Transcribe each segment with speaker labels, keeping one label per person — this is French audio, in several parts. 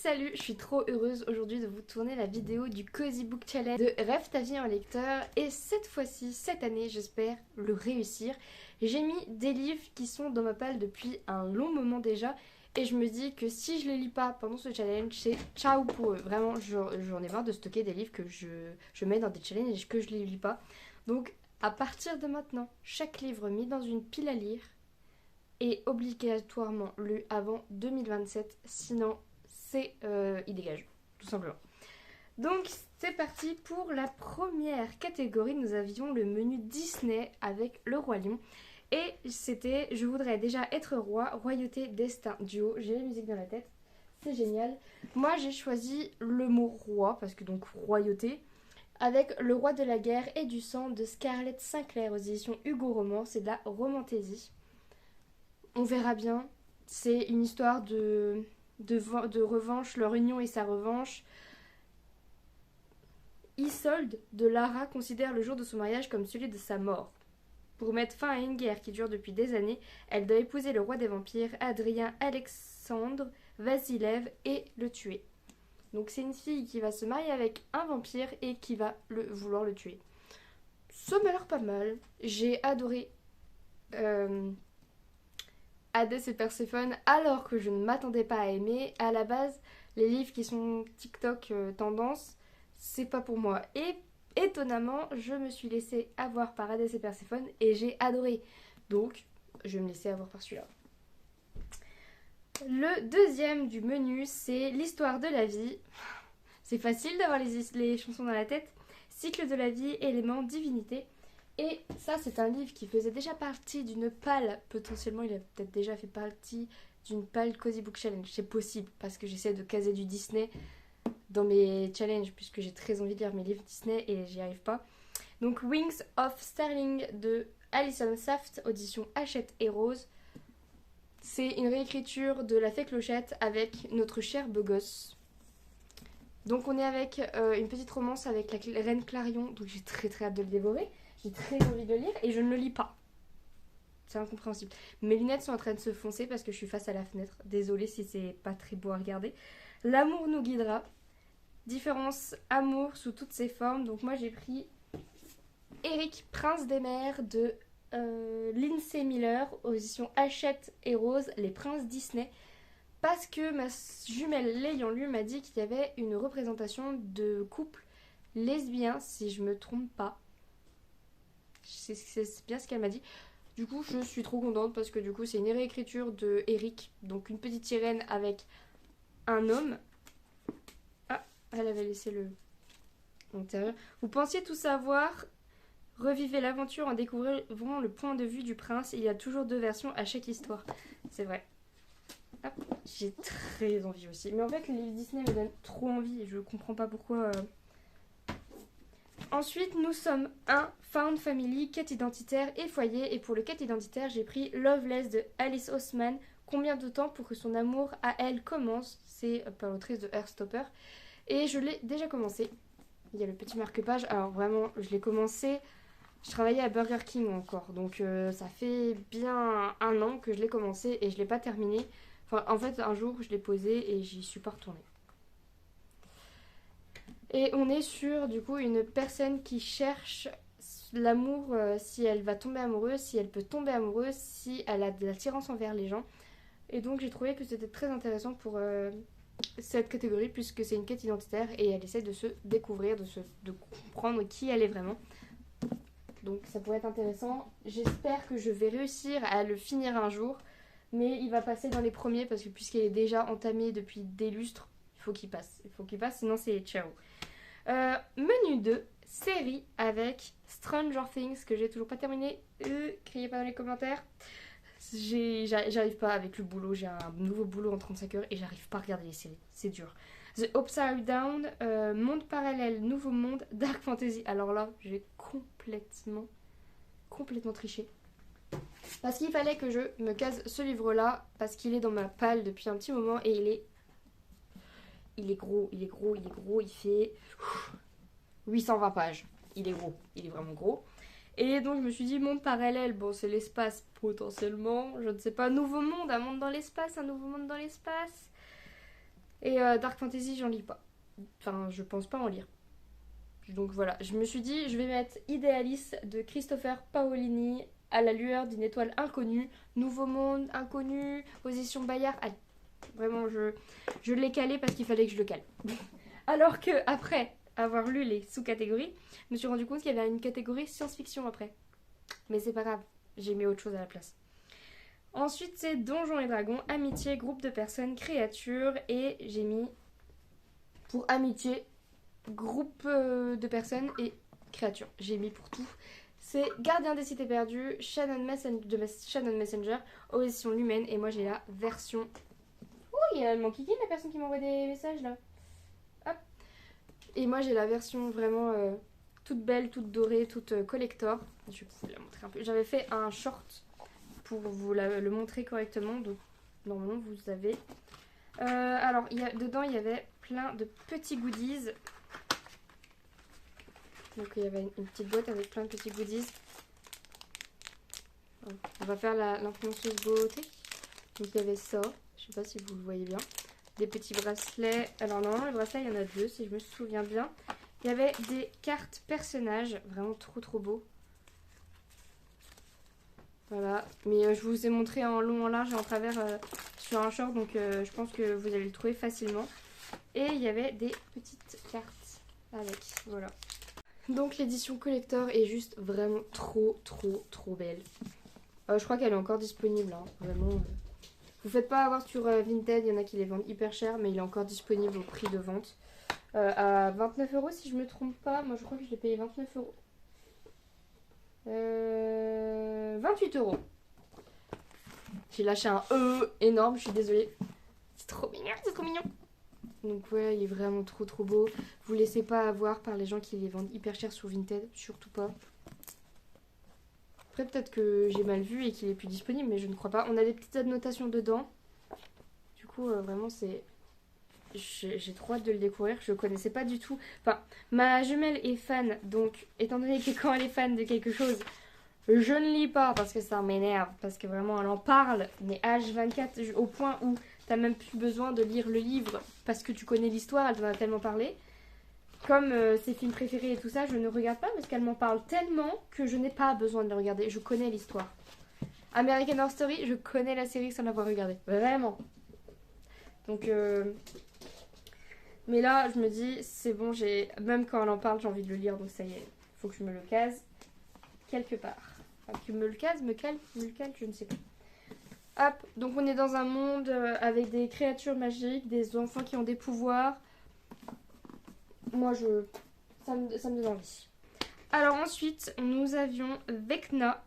Speaker 1: Salut, je suis trop heureuse aujourd'hui de vous tourner la vidéo du Cozy Book Challenge de Rêve ta vie en lecteur et cette fois-ci, cette année, j'espère le réussir. J'ai mis des livres qui sont dans ma palle depuis un long moment déjà et je me dis que si je les lis pas pendant ce challenge, c'est ciao pour eux. Vraiment, j'en ai marre de stocker des livres que je mets dans des challenges et que je les lis pas. Donc, à partir de maintenant, chaque livre mis dans une pile à lire est obligatoirement lu avant 2027, sinon il dégage, tout simplement. Donc c'est parti pour la première catégorie. Nous avions le menu Disney avec le Roi Lion. Et c'était Je voudrais déjà être roi, royauté, destin, duo. J'ai la musique dans la tête, c'est génial. Moi j'ai choisi le mot roi, parce que donc royauté, avec Le roi de la guerre et du sang de Scarlett Sinclair aux éditions Hugo Roman. C'est de la romantaisie. On verra bien. C'est une histoire de revanche, leur union et sa revanche. Isolde de Lara considère le jour de son mariage comme celui de sa mort. Pour mettre fin à une guerre qui dure depuis des années, elle doit épouser le roi des vampires, Adrien Alexandre Vasilev, et le tuer. Donc c'est une fille qui va se marier avec un vampire et qui va vouloir le tuer. Ça m'a l'air pas mal. J'ai adoré Hadès et Perséphone, alors que je ne m'attendais pas à aimer. À la base, les livres qui sont TikTok tendance, c'est pas pour moi. Et étonnamment, je me suis laissée avoir par Hadès et Perséphone et j'ai adoré. Donc, je vais me laisser avoir par celui-là. Le deuxième du menu, c'est L'histoire de la vie. C'est facile d'avoir les chansons dans la tête. Cycle de la vie, éléments, divinité. Et ça, c'est un livre qui faisait déjà partie d'une palle. Potentiellement, il a peut-être déjà fait partie d'une palle Cozy Book Challenge. C'est possible, parce que j'essaie de caser du Disney dans mes challenges, puisque j'ai très envie de lire mes livres Disney et j'y arrive pas. Donc, Wings of Sterling de Alison Saft, audition Hachette et Rose. C'est une réécriture de La Fée Clochette avec notre cher beau gosse. Donc, on est avec une petite romance avec la reine Clarion. Donc, j'ai très très hâte de le dévorer. J'ai très envie de le lire et je ne le lis pas. C'est incompréhensible. Mes lunettes sont en train de se foncer parce que je suis face à la fenêtre. Désolée si c'est pas très beau à regarder. L'amour nous guidera. Différence, amour sous toutes ses formes. Donc moi j'ai pris Eric, Prince des mers de Lindsay Miller, aux éditions Hachette et Rose, les princes Disney. Parce que ma jumelle l'ayant lu m'a dit qu'il y avait une représentation de couple lesbien, si je me trompe pas. C'est bien ce qu'elle m'a dit. Du coup, je suis trop contente parce que du coup, c'est une réécriture de Eric, donc une petite sirène avec un homme. Ah, elle avait laissé le intérieur. Vous pensiez tout savoir. Revivez l'aventure en découvrant le point de vue du prince. Il y a toujours deux versions à chaque histoire. C'est vrai. Hop, j'ai très envie aussi. Mais en fait, les livres Disney me donnent trop envie et je comprends pas pourquoi. Ensuite, nous sommes un Found Family, quête identitaire et foyer. Et pour le quête identitaire, j'ai pris Loveless de Alice Oseman. Combien de temps pour que son amour à elle commence? C'est par l'autrice de Heartstopper. Et je l'ai déjà commencé. Il y a le petit marque-page. Alors vraiment, je l'ai commencé. Je travaillais à Burger King encore. Donc ça fait bien un an que je l'ai commencé et je ne l'ai pas terminé. Enfin, en fait, un jour, je l'ai posé et j'y suis pas retournée. Et on est sur du coup une personne qui cherche l'amour, si elle va tomber amoureuse, si elle peut tomber amoureuse, si elle a de l'attirance envers les gens. Et donc j'ai trouvé que c'était très intéressant pour cette catégorie puisque c'est une quête identitaire et elle essaie de se découvrir, de comprendre qui elle est vraiment. Donc ça pourrait être intéressant. J'espère que je vais réussir à le finir un jour. Mais il va passer dans les premiers parce que puisqu'il est déjà entamé depuis des lustres, il faut qu'il passe. Il faut qu'il passe, sinon c'est ciao. Menu 2, série avec Stranger Things que j'ai toujours pas terminé. Criez pas dans les commentaires. J'arrive pas avec le boulot. J'ai un nouveau boulot en 35 heures et j'arrive pas à regarder les séries. C'est dur. The Upside Down, Monde parallèle, Nouveau Monde, Dark Fantasy. Alors là, j'ai complètement triché. Parce qu'il fallait que je me case ce livre-là, parce qu'il est dans ma palle depuis un petit moment et il est gros, il fait 820 pages. Il est gros, il est vraiment gros. Et donc je me suis dit, monde parallèle, bon c'est l'espace potentiellement, je ne sais pas, nouveau monde, un monde dans l'espace, un nouveau monde dans l'espace. Et Dark Fantasy, j'en lis pas. Enfin, je pense pas en lire. Donc voilà, je me suis dit, je vais mettre Idealis de Christopher Paolini à la lueur d'une étoile inconnue, Nouveau Monde inconnu, position Bayard. Allez, vraiment, je l'ai calé parce qu'il fallait que je le cale. Alors que après avoir lu les sous-catégories, je me suis rendu compte qu'il y avait une catégorie science-fiction après. Mais c'est pas grave, j'ai mis autre chose à la place. Ensuite, c'est Donjons et Dragons, amitié, groupe de personnes, créatures. Et j'ai mis pour amitié, groupe de personnes et créatures. J'ai mis pour tout. C'est Gardien des Cités Perdues, Shannon Messenger, aux éditions Lumen. Et moi, j'ai la version... Oh, il y a mon kiki, la personne qui m'envoie des messages, là. Hop. Et moi, j'ai la version vraiment toute belle, toute dorée, toute collector. Je vais vous la montrer un peu. J'avais fait un short pour vous le montrer correctement. Donc, normalement, vous avez... alors, dedans, il y avait plein de petits goodies. Donc, il y avait une petite boîte avec plein de petits goodies. On va faire l'influenceuse beauté. Donc, il y avait ça. Je sais pas si vous le voyez bien. Des petits bracelets. Alors, normalement, les bracelets, il y en a deux, si je me souviens bien. Il y avait des cartes personnages. Vraiment trop, trop beaux. Voilà, mais je vous ai montré en long, en large et en travers sur un short, donc je pense que vous allez le trouver facilement. Et il y avait des petites cartes avec, voilà. Donc l'édition collector est juste vraiment trop, trop, trop belle. Je crois qu'elle est encore disponible, hein, vraiment. Vous faites pas avoir sur Vinted, il y en a qui les vendent hyper cher, mais il est encore disponible au prix de vente. À 29 € si je me trompe pas, moi je crois que je l'ai payé 29 €. 28 €. J'ai lâché un énorme, je suis désolée. C'est trop mignon, c'est trop mignon. Donc ouais, il est vraiment trop trop beau. Vous laissez pas avoir par les gens qui les vendent hyper cher sur Vinted, surtout pas. Après peut-être que j'ai mal vu et qu'il est plus disponible, mais je ne crois pas. On a des petites annotations dedans. Du coup, vraiment c'est... J'ai trop hâte de le découvrir, je connaissais pas du tout. Enfin, ma jumelle est fan, donc étant donné que quand elle est fan de quelque chose, je ne lis pas parce que ça m'énerve, parce que vraiment elle en parle, mais H24 au point où t'as même plus besoin de lire le livre parce que tu connais l'histoire, elle t'en a tellement parlé. Comme ses films préférés et tout ça, je ne regarde pas parce qu'elle m'en parle tellement que je n'ai pas besoin de le regarder, je connais l'histoire. American Horror Story, je connais la série sans l'avoir regardée, vraiment. Donc... Mais là, je me dis, c'est bon, même quand elle en parle, j'ai envie de le lire, donc ça y est, faut que je me le case quelque part. Enfin, que me le case, me cale, je ne sais pas. Hop, donc on est dans un monde avec des créatures magiques, des enfants qui ont des pouvoirs. Moi, ça me donne envie. Alors ensuite, nous avions Vecna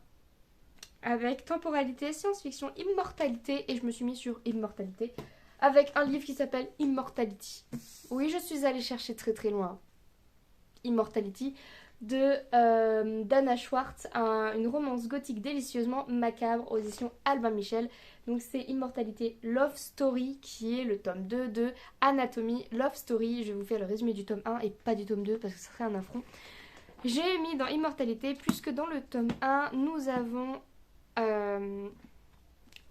Speaker 1: avec temporalité, science-fiction, immortalité, et je me suis mis sur immortalité. Avec un livre qui s'appelle Immortality. Oui, je suis allée chercher très très loin. Immortality de Dana Schwartz, une romance gothique délicieusement macabre aux éditions Albin Michel. Donc c'est Immortalité Love Story qui est le tome 2 de Anatomie Love Story. Je vais vous faire le résumé du tome 1 et pas du tome 2 parce que ce serait un affront. J'ai mis dans Immortalité puisque dans le tome 1 nous avons...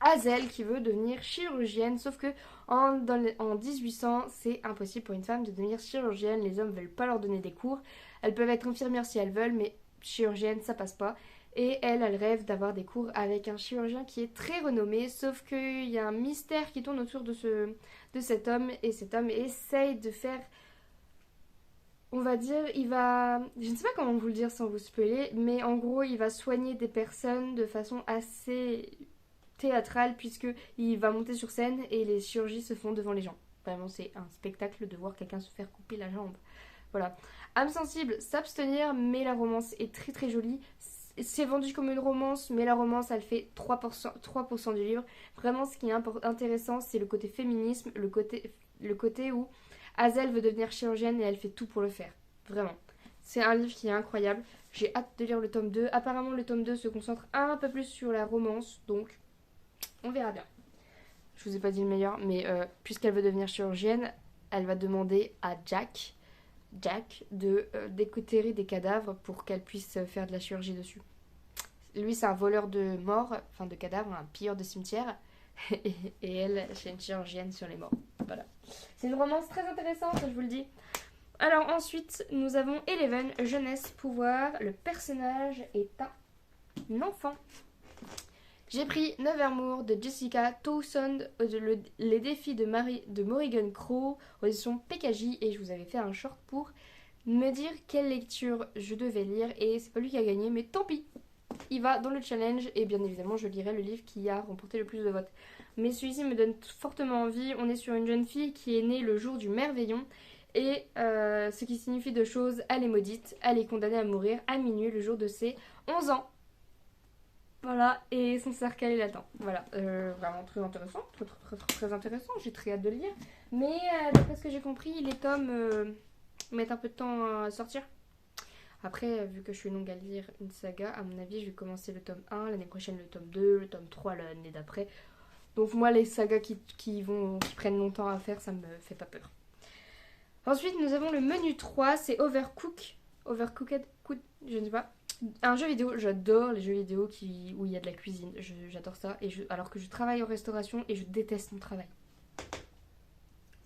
Speaker 1: Hazel qui veut devenir chirurgienne, sauf que en 1800, c'est impossible pour une femme de devenir chirurgienne. Les hommes veulent pas leur donner des cours. Elles peuvent être infirmières si elles veulent, mais chirurgienne, ça passe pas. Et elle rêve d'avoir des cours avec un chirurgien qui est très renommé, sauf qu'il y a un mystère qui tourne autour de cet homme, et cet homme essaye de faire... On va dire, il va... Je ne sais pas comment vous le dire sans vous spoiler, mais en gros, il va soigner des personnes de façon assez... théâtrale puisqu'il va monter sur scène et les chirurgies se font devant les gens. Vraiment, c'est un spectacle de voir quelqu'un se faire couper la jambe. Voilà. Âme sensible, s'abstenir, mais la romance est très très jolie. C'est vendu comme une romance, mais la romance, elle fait 3% du livre. Vraiment, ce qui est intéressant, c'est le côté féminisme, le côté où Hazel veut devenir chirurgienne et elle fait tout pour le faire. Vraiment. C'est un livre qui est incroyable. J'ai hâte de lire le tome 2. Apparemment, le tome 2 se concentre un peu plus sur la romance, donc... on verra bien. Je vous ai pas dit le meilleur, mais puisqu'elle veut devenir chirurgienne, elle va demander à Jack de déterrer des cadavres pour qu'elle puisse faire de la chirurgie dessus. Lui, c'est un voleur de morts, enfin de cadavres, un pilleur de cimetière. et elle, c'est une chirurgienne sur les morts. Voilà. C'est une romance très intéressante, je vous le dis. Alors ensuite, nous avons Eleven, jeunesse, pouvoir. Le personnage est un enfant. J'ai pris Nevermore de Jessica Towson, les défis de Morrigan Crow, aux éditions PKJ, et je vous avais fait un short pour me dire quelle lecture je devais lire, et c'est pas lui qui a gagné, mais tant pis. Il va dans le challenge, et bien évidemment je lirai le livre qui a remporté le plus de votes. Mais celui-ci me donne fortement envie. On est sur une jeune fille qui est née le jour du Merveillon, et ce qui signifie deux choses: elle est maudite, elle est condamnée à mourir à minuit le jour de ses 11 ans. Voilà, et son cercle est latent. Voilà, vraiment très intéressant, très intéressant, j'ai très hâte de le lire. Mais d'après ce que j'ai compris, les tomes mettent un peu de temps à sortir. Après, vu que je suis longue à lire une saga, à mon avis, je vais commencer le tome 1, l'année prochaine le tome 2, le tome 3 l'année d'après. Donc moi, les sagas qui prennent longtemps à faire, ça me fait pas peur. Ensuite, nous avons le menu 3, c'est Overcooked, je ne sais pas. Un jeu vidéo, j'adore les jeux vidéo où il y a de la cuisine, j'adore ça, alors que je travaille en restauration et je déteste mon travail.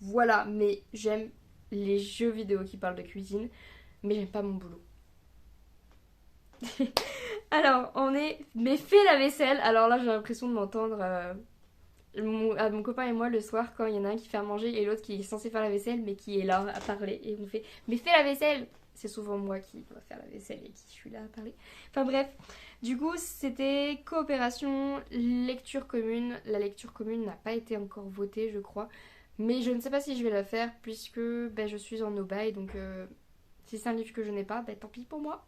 Speaker 1: Voilà, mais j'aime les jeux vidéo qui parlent de cuisine, mais j'aime pas mon boulot. Alors, mais fais la vaisselle. Alors là, j'ai l'impression de m'entendre à mon copain et moi le soir quand il y en a un qui fait à manger et l'autre qui est censé faire la vaisselle mais qui est là à parler et on fait mais fais la vaisselle. C'est souvent moi qui dois faire la vaisselle et qui suis là à parler. Enfin bref, du coup c'était coopération, lecture commune. La lecture commune n'a pas été encore votée je crois, mais je ne sais pas si je vais la faire puisque je suis en no-buy, donc si c'est un livre que je n'ai pas, tant pis pour moi.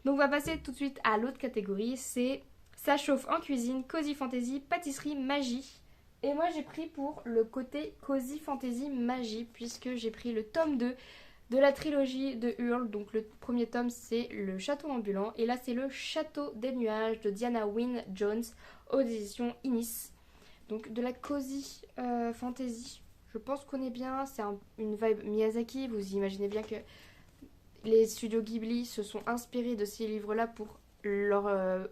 Speaker 1: Donc on va passer tout de suite à l'autre catégorie, c'est ça chauffe en cuisine, cozy fantasy, pâtisserie, magie. Et moi j'ai pris pour le côté cozy fantasy magie, puisque j'ai pris le tome 2 de la trilogie de Hurle. Donc le premier tome c'est le château ambulant, et là c'est le château des nuages de Diana Wynne Jones aux éditions Inis. Donc de la cozy fantasy, je pense qu'on est bien, c'est une vibe Miyazaki, vous imaginez bien que les studios Ghibli se sont inspirés de ces livres-là pour leur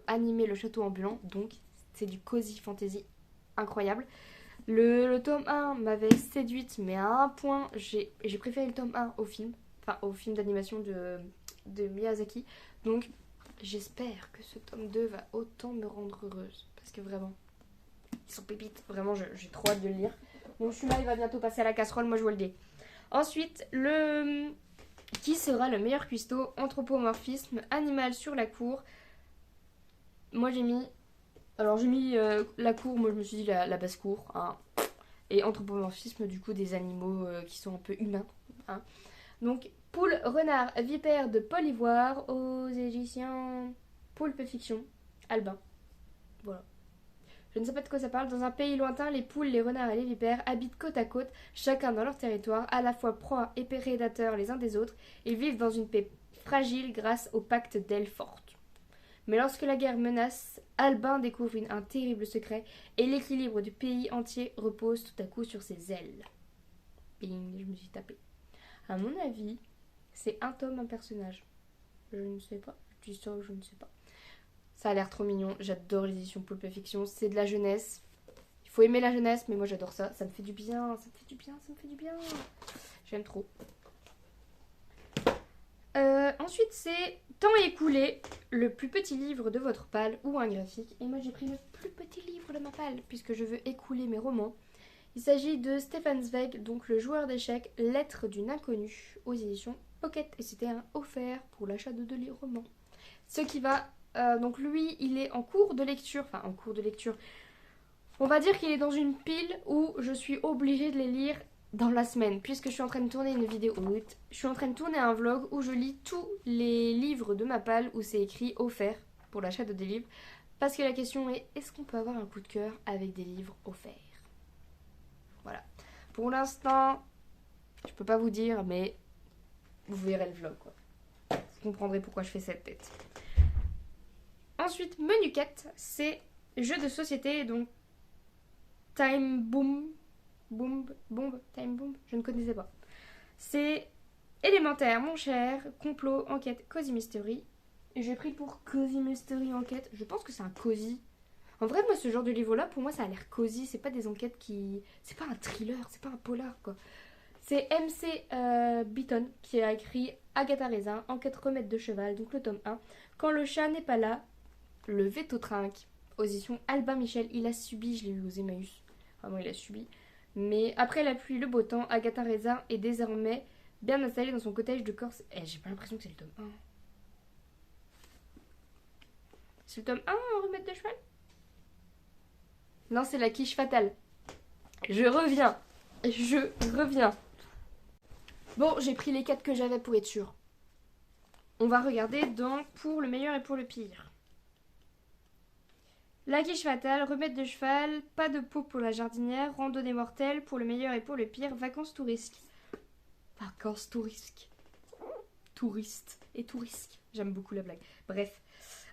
Speaker 1: animer le château ambulant, donc c'est du cozy fantasy incroyable. Le tome 1 m'avait séduite, mais à un point, j'ai préféré le tome 1 au film, enfin au film d'animation de Miyazaki, donc j'espère que ce tome 2 va autant me rendre heureuse, parce que vraiment, ils sont pépites, vraiment j'ai trop hâte de le lire. Donc celui-là il va bientôt passer à la casserole, moi je vous le dis. Ensuite, qui sera le meilleur cuistot? Anthropomorphisme, animal sur la cour. Moi j'ai mis la cour, moi je me suis dit la basse-cour. Hein. Et anthropomorphisme, du coup, des animaux qui sont un peu humains. Hein. Donc, poule, renard, vipère de Paul Ivoire aux éditions Poulpe Fiction, Albin. Voilà. Je ne sais pas de quoi ça parle. Dans un pays lointain, les poules, les renards et les vipères habitent côte à côte, chacun dans leur territoire, à la fois proies et prédateurs les uns des autres. Ils vivent dans une paix fragile grâce au pacte d'ailes fortes. Mais lorsque la guerre menace, Albin découvre un terrible secret et l'équilibre du pays entier repose tout à coup sur ses ailes. Bing, je me suis tapée. À mon avis, c'est un tome, un personnage. Je ne sais pas. Je dis ça, je ne sais pas. Ça a l'air trop mignon. J'adore l'édition Pulp Fiction. C'est de la jeunesse. Il faut aimer la jeunesse, mais moi j'adore ça. Ça me fait du bien, ça me fait du bien, ça me fait du bien. J'aime trop. Ensuite, c'est Temps écoulé, le plus petit livre de votre palle ou un graphique. Et moi j'ai pris le plus petit livre de ma palle puisque je veux écouler mes romans. Il s'agit de Stefan Zweig, donc le joueur d'échecs, Lettre d'une inconnue aux éditions Pocket. Et c'était un offert pour l'achat de 2 romans. Ce qui va... donc lui, il est en cours de lecture. Enfin, en cours de lecture. On va dire qu'il est dans une pile où je suis obligée de les lire dans la semaine, puisque je suis en train de tourner une vidéo. Je suis en train de tourner un vlog où je lis tous les livres de ma palle où c'est écrit offert pour l'achat de des livres. Parce que la question est, est-ce qu'on peut avoir un coup de cœur avec des livres offerts? Voilà. Pour l'instant, je peux pas vous dire, mais vous verrez le vlog, quoi. Vous comprendrez pourquoi je fais cette tête. Ensuite, menu 4, c'est jeu de société, donc Time Bomb, Time Bomb, je ne connaissais pas. C'est élémentaire, mon cher, complot, enquête, cozy mystery. Et j'ai pris pour cozy mystery enquête. Je pense que c'est un cozy. En vrai, moi, ce genre de livre-là, pour moi, ça a l'air cosy. C'est pas des enquêtes qui... C'est pas un thriller, c'est pas un polar, quoi. C'est MC Beaton qui a écrit Agatha Raisin, Enquête remède de cheval, donc le tome 1. Quand le chat n'est pas là, le veto trinque. Aux éditions Albin Michel, il a subi, je l'ai lu aux Emmaüs. Vraiment, il a subi. Mais après la pluie, le beau temps, Agatha Raisin est désormais bien installée dans son cottage de Corse. Eh, j'ai pas l'impression que c'est le tome 1. C'est le tome 1, remède de cheval? Non, c'est la quiche fatale. Je reviens. Je reviens. Bon, j'ai pris les 4 que j'avais pour être sûr. On va regarder dans pour le meilleur et pour le pire. La quiche fatale, remède de cheval, pas de peau pour la jardinière, randonnée mortelle pour le meilleur et pour le pire, vacances touristes. Vacances touristes. Touriste et touristes. J'aime beaucoup la blague. Bref.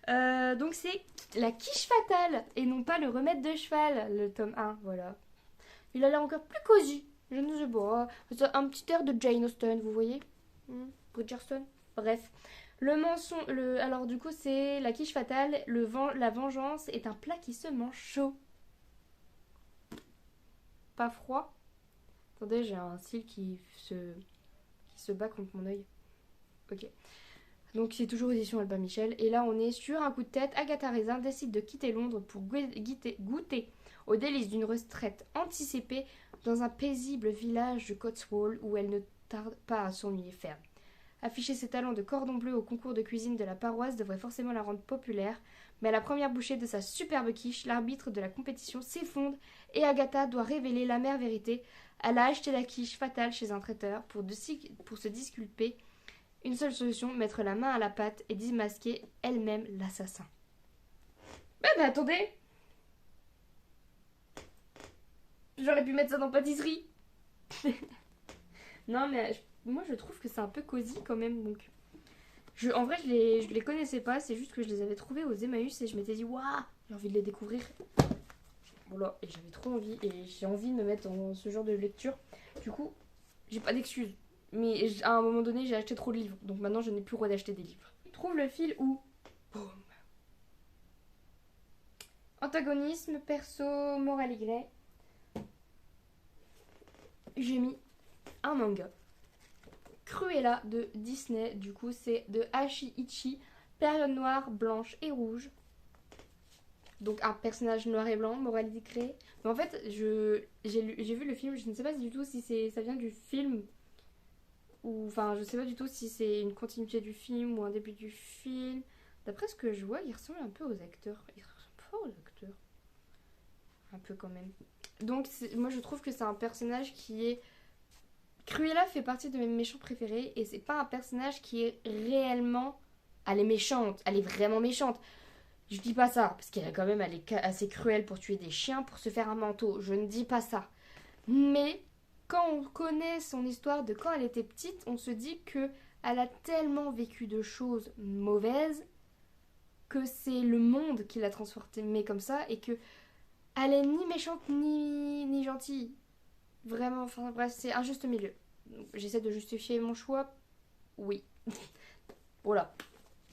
Speaker 1: Donc c'est la quiche fatale et non pas le remède de cheval, le tome 1, voilà. Il a l'air encore plus cosy. Je ne sais pas. C'est un petit air de Jane Austen, vous voyez, Bridgerton. Bref. Alors du coup c'est la quiche fatale. La vengeance est un plat qui se mange chaud. Pas froid. Attendez, j'ai un cil qui se bat contre mon œil. Ok. Donc c'est toujours édition Albin Michel. Et là on est sur un coup de tête. Agatha Raisin décide de quitter Londres pour goûter aux délices d'une retraite anticipée dans un paisible village de Cotswold où elle ne tarde pas à s'ennuyer ferme. Afficher ses talents de cordon bleu au concours de cuisine de la paroisse devrait forcément la rendre populaire, mais à la première bouchée de sa superbe quiche, l'arbitre de la compétition s'effondre et Agatha doit révéler l'amère vérité. Elle a acheté la quiche fatale chez un traiteur pour se disculper. Une seule solution, mettre la main à la pâte et démasquer elle-même l'assassin. Mais attendez! J'aurais pu mettre ça dans pâtisserie. Non mais moi je trouve que c'est un peu cosy quand même. Donc en vrai je les connaissais pas. C'est juste que je les avais trouvés aux Emmaüs et je m'étais dit waouh, j'ai envie de les découvrir. Voilà, et j'avais trop envie. Et j'ai envie de me mettre dans ce genre de lecture. Du coup j'ai pas d'excuses. Mais à un moment donné j'ai acheté trop de livres. Donc maintenant je n'ai plus le droit d'acheter des livres. Trouve le fil où boum. Antagonisme, perso, morale y. J'ai mis un manga. Cruella de Disney, du coup c'est de Hachi Ichi, période noire, blanche et rouge. Donc un personnage noir et blanc, moralité créée. Mais en fait, j'ai vu le film, je ne sais pas du tout si ça vient du film. Ou enfin, je sais pas du tout si c'est une continuité du film ou un début du film. D'après ce que je vois, il ressemble un peu aux acteurs. Il ressemble pas aux acteurs. Un peu quand même. Donc moi je trouve que c'est un personnage qui est... Cruella fait partie de mes méchants préférés et c'est pas un personnage qui est réellement... Elle est méchante, elle est vraiment méchante. Je dis pas ça, parce qu'elle est assez cruelle pour tuer des chiens, pour se faire un manteau. Je ne dis pas ça. Mais quand on connaît son histoire de quand elle était petite, on se dit que elle a tellement vécu de choses mauvaises que c'est le monde qui l'a transformée comme ça et que elle est ni méchante ni gentille. Vraiment, enfin bref, c'est un juste milieu. J'essaie de justifier mon choix. Oui. Voilà.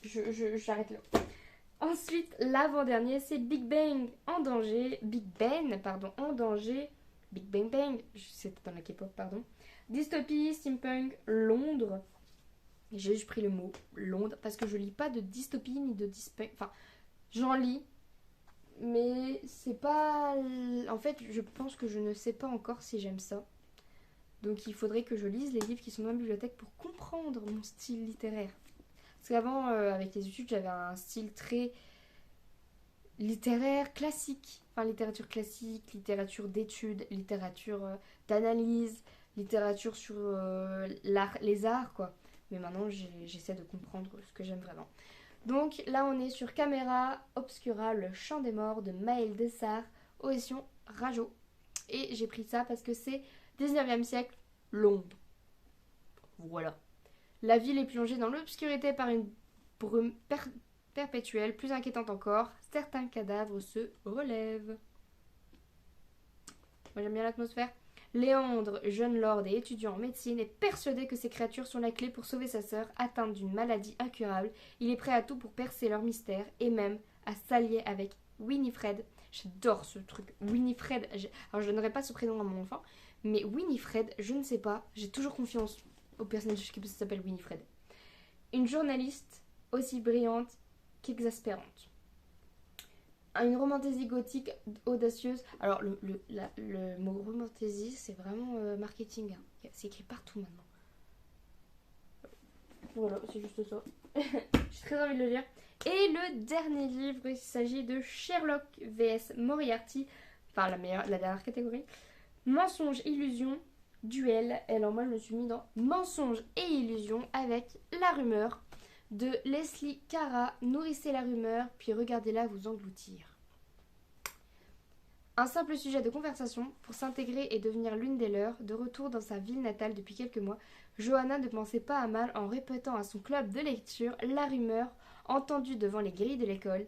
Speaker 1: J'arrête là. Ensuite, l'avant-dernier, c'est Big Bang en danger. Big Ben, pardon, en danger. Big Bang Bang, c'était dans la K-pop, pardon. Dystopie, steampunk, Londres. J'ai juste pris le mot Londres parce que je lis pas de dystopie ni de dyspunk. Enfin, j'en lis, mais c'est pas... En fait, je pense que je ne sais pas encore si j'aime ça. Donc il faudrait que je lise les livres qui sont dans la bibliothèque pour comprendre mon style littéraire. Parce qu'avant, avec les études, j'avais un style très littéraire classique. Enfin, littérature classique, littérature d'études, littérature d'analyse, littérature sur les arts, quoi. Mais maintenant, j'essaie de comprendre ce que j'aime vraiment. Donc là, on est sur Caméra Obscura, Le Chant des Morts de Maël Dessart, aux éditions Rajo. Et j'ai pris ça parce que c'est 19e siècle, Londres. Voilà. La ville est plongée dans l'obscurité par une brume perpétuelle, plus inquiétante encore. Certains cadavres se relèvent. Moi j'aime bien l'atmosphère. Léandre, jeune lord et étudiant en médecine, est persuadé que ces créatures sont la clé pour sauver sa sœur, atteinte d'une maladie incurable. Il est prêt à tout pour percer leur mystère et même à s'allier avec Winifred, J'adore ce truc. Winifred, alors je donnerai pas ce prénom à mon enfant, mais Winifred, je ne sais pas, j'ai toujours confiance au personnage qui s'appelle Winifred. Une journaliste aussi brillante qu'exaspérante. Une romantaisie gothique audacieuse. Alors le mot romantaisie, c'est vraiment marketing. Hein. C'est écrit partout maintenant. Voilà, c'est juste ça. J'ai très envie de le lire. Et le dernier livre, il s'agit de Sherlock vs Moriarty. Enfin, la dernière catégorie. Mensonge, illusion, duel. Et alors moi, je me suis mis dans Mensonge et illusion avec La Rumeur de Leslie Cara. Nourrissez la rumeur, puis regardez-la vous engloutir. Un simple sujet de conversation pour s'intégrer et devenir l'une des leurs, de retour dans sa ville natale depuis quelques mois, Johanna ne pensait pas à mal en répétant à son club de lecture la rumeur entendue devant les grilles de l'école.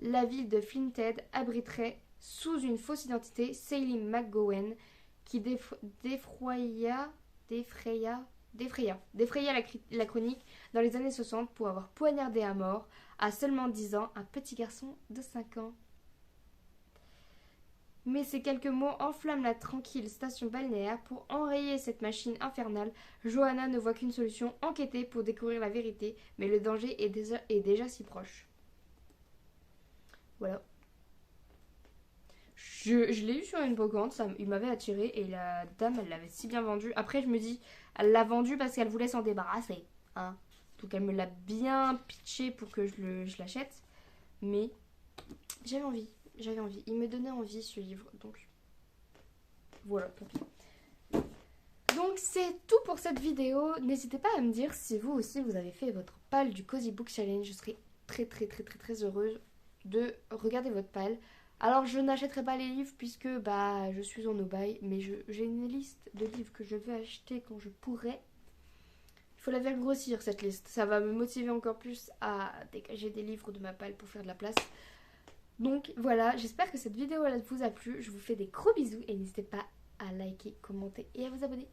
Speaker 1: La ville de Flinthead abriterait, sous une fausse identité, Sally McGowan, qui défraya la chronique dans les années 60 pour avoir poignardé à mort, à seulement 10 ans, un petit garçon de 5 ans. Mais ces quelques mots enflamment la tranquille station balnéaire. Pour enrayer cette machine infernale, Johanna ne voit qu'une solution, enquêter pour découvrir la vérité, mais le danger est déjà si proche. Voilà. Je l'ai eu sur une brocante, il m'avait attiré et la dame, elle l'avait si bien vendu. Après, je me dis, elle l'a vendu parce qu'elle voulait s'en débarrasser. Hein. Donc, elle me l'a bien pitché pour que je l'achète. Mais j'avais envie. Il me donnait envie ce livre, donc voilà, tant pis. Donc c'est tout pour cette vidéo. N'hésitez pas à me dire si vous aussi vous avez fait votre pal du Cozy Book Challenge. Je serais très heureuse de regarder votre pal. Alors je n'achèterai pas les livres puisque je suis en no-buy, mais j'ai une liste de livres que je veux acheter quand je pourrai. Il faut la faire grossir cette liste. Ça va me motiver encore plus à dégager des livres de ma pal pour faire de la place. Donc voilà, j'espère que cette vidéo vous a plu. Je vous fais des gros bisous et n'hésitez pas à liker, commenter et à vous abonner.